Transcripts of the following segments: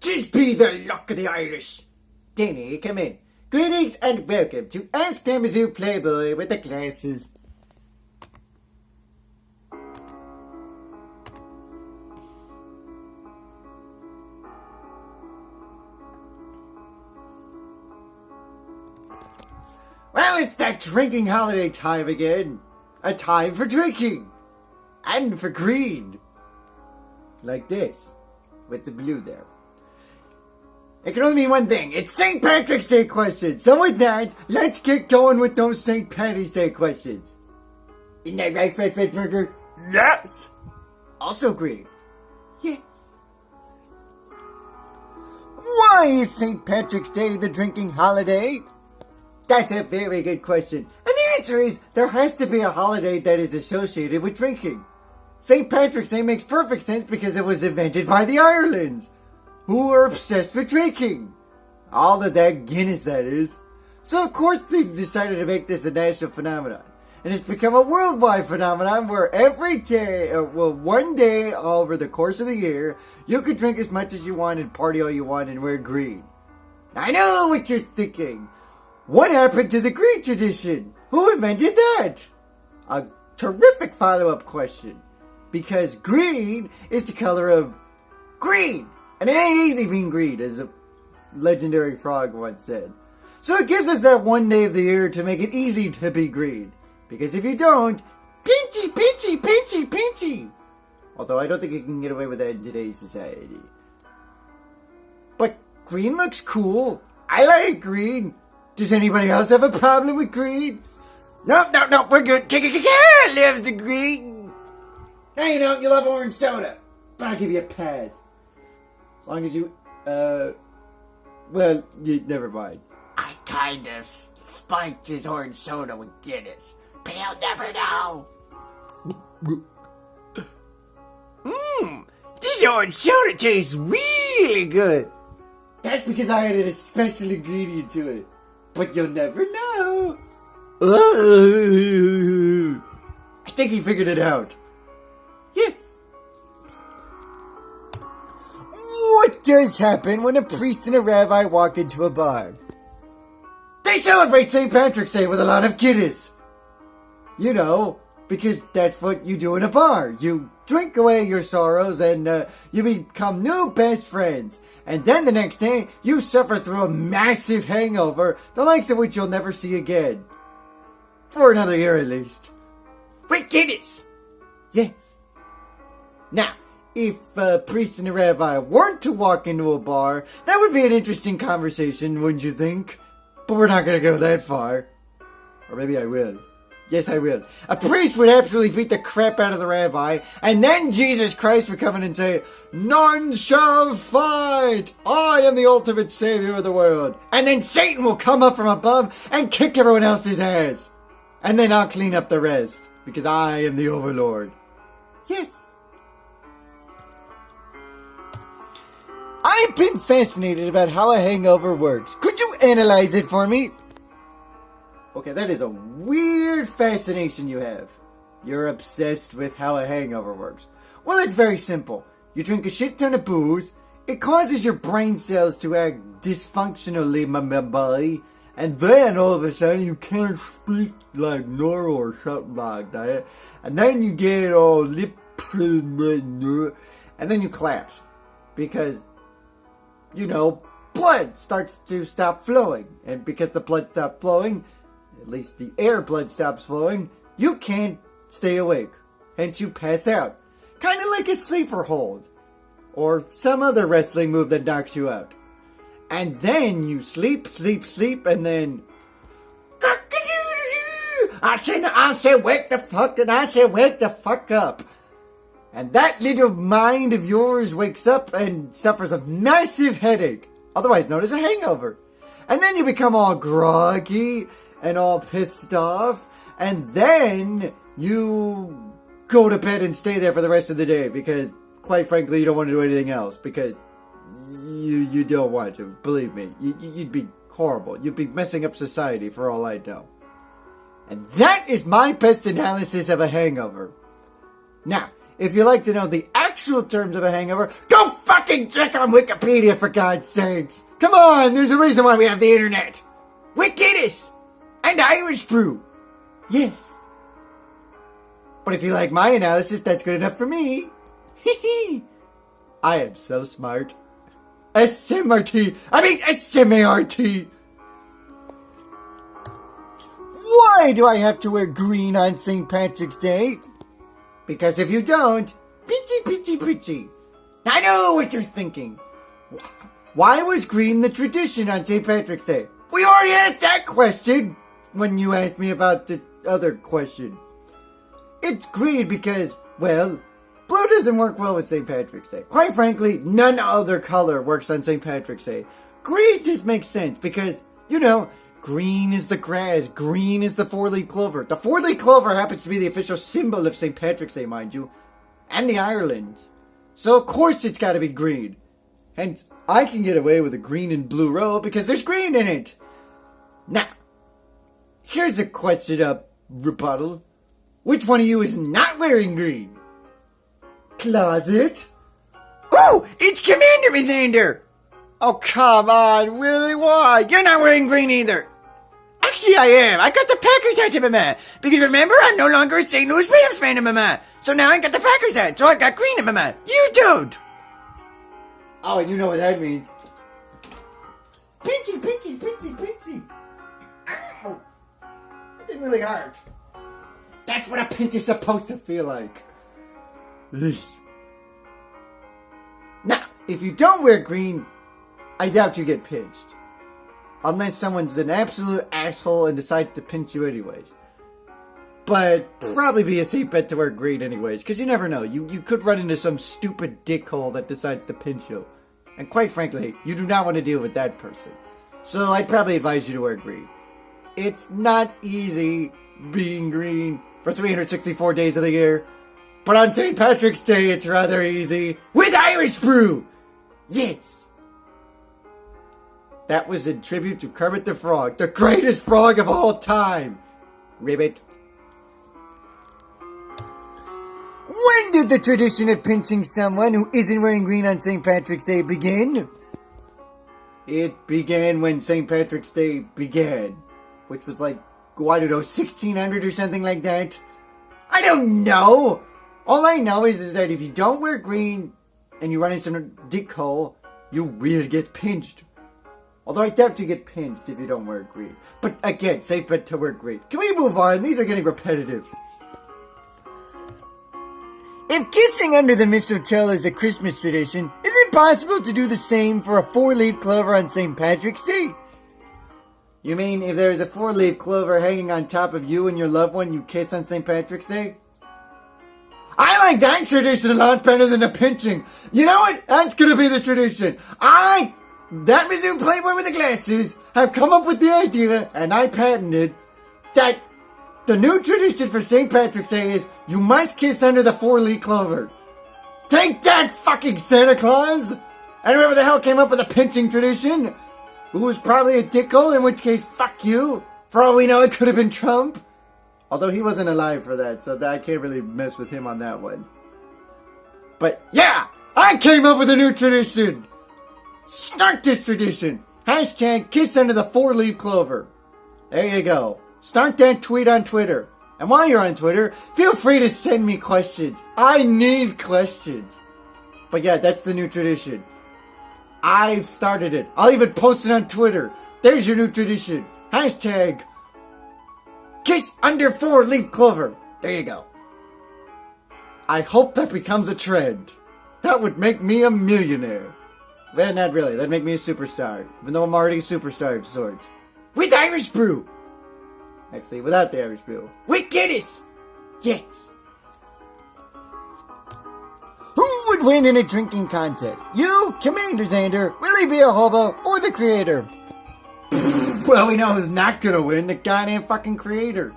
'Tis be the luck of the Irish. Danny, come in. Greetings and welcome to Ask the Mizzou Playboy with the Glasses. Well, it's that drinking holiday time again. A time for drinking. And for green. Like this. With the blue there. It can only mean one thing. It's St. Patrick's Day questions. So with that, let's get going with those St. Patty's Day questions. Isn't that right, Fred Burger? Yes! Also green. Yes. Why is St. Patrick's Day the drinking holiday? That's a very good question. And the answer is, there has to be a holiday that is associated with drinking. St. Patrick's Day makes perfect sense because it was invented by the Irelands, who are obsessed with drinking. All of that Guinness, that is. So of course they've decided to make this a national phenomenon. And it's become a worldwide phenomenon where every day, one day over the course of the year, you could drink as much as you want and party all you want and wear green. I know what you're thinking. What happened to the green tradition? Who invented that? A terrific follow-up question. Because green is the color of green. And it ain't easy being green, as a legendary frog once said. So it gives us that one day of the year to make it easy to be green. Because if you don't, pinchy, pinchy, pinchy, pinchy. Although I don't think you can get away with that in today's society. But green looks cool. I like green. Does anybody else have a problem with green? No, we're good. Loves the green. Hey, you don't, you love orange soda. But I'll give you a pass. As long as you, never mind. I kind of spiked his orange soda with Guinness, but he'll never know. This orange soda tastes really good. That's because I added a special ingredient to it. But you'll never know. I think he figured it out. Yes. What does happen when a priest and a rabbi walk into a bar? They celebrate St. Patrick's Day with a lot of Guinness. You know, because that's what you do in a bar. You drink away your sorrows and you become new best friends. And then the next day, you suffer through a massive hangover, the likes of which you'll never see again. For another year at least. With Guinness! Yes. Now, if a priest and a rabbi weren't to walk into a bar, that would be an interesting conversation, wouldn't you think? But we're not going to go that far. Or maybe I will. Yes, I will. A priest would absolutely beat the crap out of the rabbi, and then Jesus Christ would come in and say, "None shall fight! I am the ultimate savior of the world." And then Satan will come up from above and kick everyone else's ass. And then I'll clean up the rest, because I am the overlord. Yes. I've been fascinated about how a hangover works. Could you analyze it for me? Okay, that is a weird fascination you have. You're obsessed with how a hangover works. Well, it's very simple. You drink a shit ton of booze, it causes your brain cells to act dysfunctionally, my boy, and then all of a sudden you can't speak like normal or something like that, and then you get all lip, and then you collapse. Because, you know, blood starts to stop flowing, and because the blood stops flowing, at least the air blood stops flowing, you can't stay awake. Hence you pass out. Kind of like a sleeper hold. Or some other wrestling move that knocks you out. And then you sleep, and then... I said wake the fuck, and I said wake the fuck up. And that little mind of yours wakes up and suffers a massive headache. Otherwise known as a hangover. And then you become all groggy and all pissed off, and then you go to bed and stay there for the rest of the day because, quite frankly, you don't want to do anything else because you don't want to. Believe me, you'd be horrible. You'd be messing up society for all I know. And that is my best analysis of a hangover. Now, if you'd like to know the actual terms of a hangover, go fuck fucking check on Wikipedia, for God's sakes. Come on, there's a reason why we have the internet. With Guinness and Irish brew. Yes. But if you like my analysis, that's good enough for me. I am so smart. S-M-R-T. I mean, S-M-A-R-T. Why do I have to wear green on St. Patrick's Day? Because if you don't, pitchy. I know what you're thinking. Why was green the tradition on St. Patrick's Day? We already asked that question when you asked me about the other question. It's green because, well, blue doesn't work well with St. Patrick's Day. Quite frankly, none other color works on St. Patrick's Day. Green just makes sense because, you know, green is the grass, green is the four-leaf clover. The four-leaf clover happens to be the official symbol of St. Patrick's Day, mind you, and the Ireland's. So of course it's gotta be green. Hence, I can get away with a green and blue robe because there's green in it. Now, here's a question up, rebuttal. Which one of you is not wearing green? Closet? Oh, it's Commander Mizander. Oh, come on, Willie, why? You're not wearing green either. Actually, I am. I got the Packers hat, mama. Because remember, I'm no longer a St. Louis Rams fan, mama. So now I got the Packers hat. So I got green, mama. You don't. Oh, and you know what that means. Pinchy. Ow. That didn't really hurt. That's what a pinch is supposed to feel like. Ugh. Now, if you don't wear green, I doubt you get pinched. Unless someone's an absolute asshole and decides to pinch you anyways. But probably be a safe bet to wear green anyways, because you never know. You could run into some stupid dickhole that decides to pinch you. And quite frankly, you do not want to deal with that person. So I'd probably advise you to wear green. It's not easy being green for 364 days of the year. But on St. Patrick's Day, it's rather easy. With Irish brew! Yes! That was in tribute to Kermit the Frog, the greatest frog of all time! Ribbit. When did the tradition of pinching someone who isn't wearing green on St. Patrick's Day begin? It began when St. Patrick's Day began. Which was like, I don't know, 1600 or something like that? I don't know! All I know is that if you don't wear green and you run into some dickhole, you will get pinched. Although I doubt you get pinched if you don't wear green. But again, safe bet to wear green. Can we move on? These are getting repetitive. If kissing under the mistletoe is a Christmas tradition, is it possible to do the same for a four-leaf clover on St. Patrick's Day? You mean if there's a four-leaf clover hanging on top of you and your loved one, you kiss on St. Patrick's Day? I like that tradition a lot better than the pinching. You know what? That's gonna be the tradition. That Mizzou PlayBoy with the glasses, have come up with the idea, and I patented, that the new tradition for St. Patrick's Day is you must kiss under the four-leaf clover. Take that, fucking Santa Claus! And whoever the hell came up with the pinching tradition, who was probably a dickhole, in which case, fuck you. For all we know, it could have been Trump. Although he wasn't alive for that, so I can't really mess with him on that one. But yeah, I came up with a new tradition. Start this tradition. Hashtag kiss under the four-leaf clover. There you go. Start that tweet on Twitter. And while you're on Twitter, feel free to send me questions. I need questions. But yeah, that's the new tradition. I've started it. I'll even post it on Twitter. There's your new tradition. Hashtag kiss under four-leaf clover. There you go. I hope that becomes a trend. That would make me a millionaire. Well, not really. That'd make me a superstar. Even though I'm already a superstar of sorts. With Irish brew. Actually, without the Irish brew. With Guinness. Yes. Who would win in a drinking contest? You, Commander Xander, Willie be a hobo, or the creator? Well, we know who's not gonna win. The goddamn fucking creator.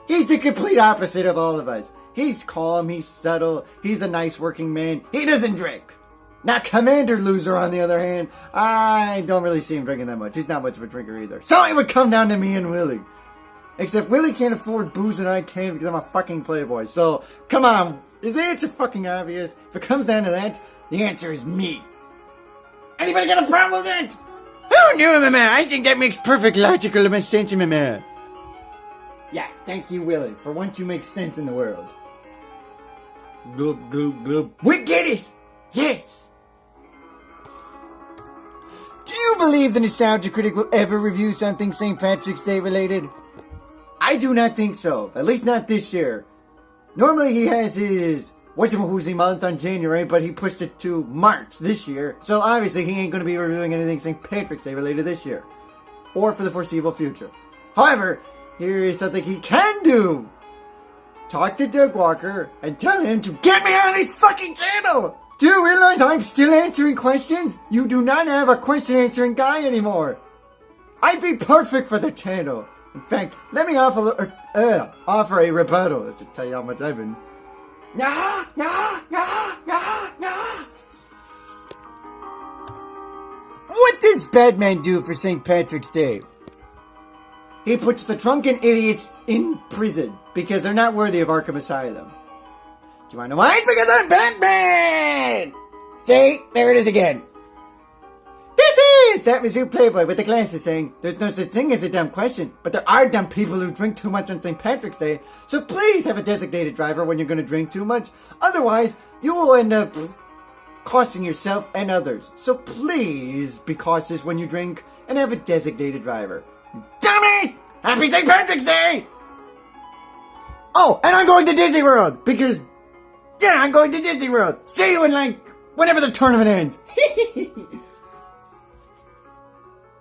He's the complete opposite of all of us. He's calm, he's subtle, he's a nice working man. He doesn't drink. Now, Commander Loser, on the other hand, I don't really see him drinking that much. He's not much of a drinker either. So it would come down to me and Willie. Except Willie can't afford booze and I can because I'm a fucking playboy. So, come on. Is the answer fucking obvious? If it comes down to that, the answer is me. Anybody got a problem with that? Oh no, Mama, I think that makes perfect logical sense, Mama. Yeah, thank you, Willie. For once you make sense in the world. Glub, glub, glub. We get it! Yes! Do you believe the Nostalgia Critic will ever review something St. Patrick's Day related? I do not think so. At least not this year. Normally he has his whatchamahoozy month on January, but he pushed it to March this year. So obviously he ain't going to be reviewing anything St. Patrick's Day related this year. Or for the foreseeable future. However, here is something he can do. Talk to Doug Walker and tell him to get me on his fucking channel. Do you realize I'm still answering questions? You do not have a question answering guy anymore. I'd be perfect for the channel. In fact, let me offer a rebuttal to tell you how much I've been. Nah. What does Batman do for St. Patrick's Day? He puts the drunken idiots in prison because they're not worthy of Arkham Asylum. Do you want to know why? Because I'm Batman! See? There it is again. This is that Mizzou Playboy with the glasses saying, there's no such thing as a dumb question, but there are dumb people who drink too much on St. Patrick's Day, so please have a designated driver when you're going to drink too much. Otherwise, you will end up costing yourself and others. So please be cautious when you drink and have a designated driver. Dummy! Happy St. Patrick's Day! Oh, and I'm going to Disney World because, yeah, I'm going to Disney World. See you in whenever the tournament ends.